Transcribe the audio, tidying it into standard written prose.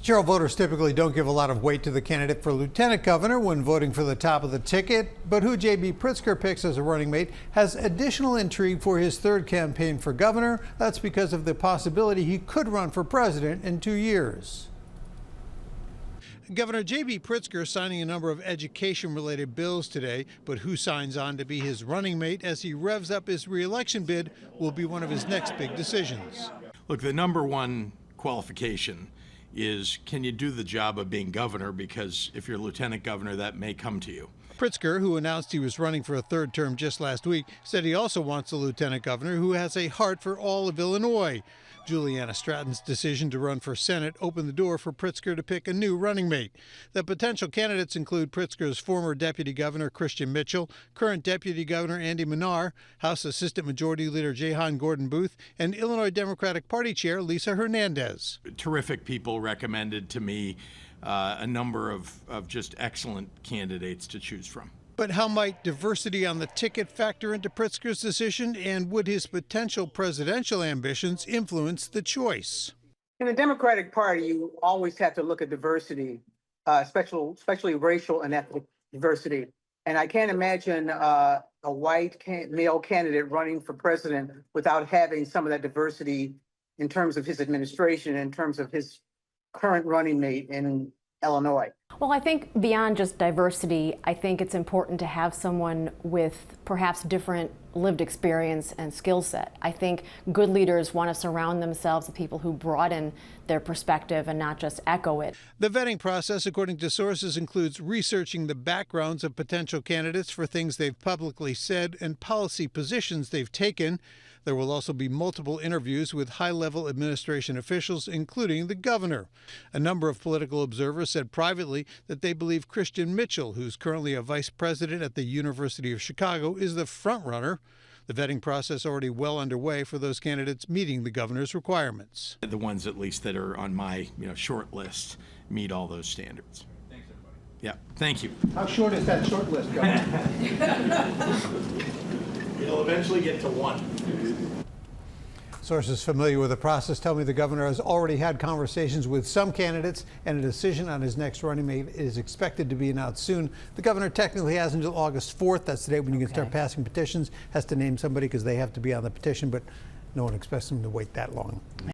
Cheryl, voters typically don't give a lot of weight to the candidate for lieutenant governor when voting for the top of the ticket, but who J.B. Pritzker picks as a running mate has additional intrigue for his third campaign for governor. That's because of the possibility he could run for president in 2 years. Governor J.B. Pritzker signing a number of education-related bills today, but who signs on to be his running mate as he revs up his re-election bid will be one of his next big decisions. Look, the number one qualification is, can you do the job of being governor? Because if you're lieutenant governor, that may come to you. Pritzker, who announced he was running for a third term just last week, said he also wants a lieutenant governor who has a heart for all of Illinois. Juliana Stratton's decision to run for Senate opened the door for Pritzker to pick a new running mate. The potential candidates include Pritzker's former deputy governor Christian Mitchell, current deputy governor Andy Manar, House Assistant Majority Leader Jehan Gordon Booth, and Illinois Democratic Party Chair Lisa Hernandez. Terrific people recommended to me a number of just excellent candidates to choose from. But how might diversity on the ticket factor into Pritzker's decision, and would his potential presidential ambitions influence the choice? In the Democratic Party, you always have to look at diversity, especially racial and ethnic diversity. And I can't imagine a white male candidate running for president without having some of that diversity in terms of his administration, in terms of his current running mate in Illinois. Well, I think beyond just diversity, I think it's important to have someone with perhaps different lived experience and skill set. I think good leaders want to surround themselves with people who broaden their perspective and not just echo it. The vetting process, according to sources, includes researching the backgrounds of potential candidates for things they've publicly said and policy positions they've taken. There will also be multiple interviews with high-level administration officials, including the governor. A number of political observers said privately that they believe Christian Mitchell, who's currently a vice president at the University of Chicago, is the front-runner. The vetting process already well underway for those candidates meeting the governor's requirements. The ones, at least, that are on my short list meet all those standards. Thanks, everybody. Yeah, thank you. How short is that short list, Governor? It'll eventually get to one. Sources familiar with the process tell me the governor has already had conversations with some candidates, and a decision on his next running mate is expected to be announced soon. The governor technically has until August 4th. That's the day when you can start passing petitions. Has to name somebody because they have to be on the petition, but no one expects him to wait that long.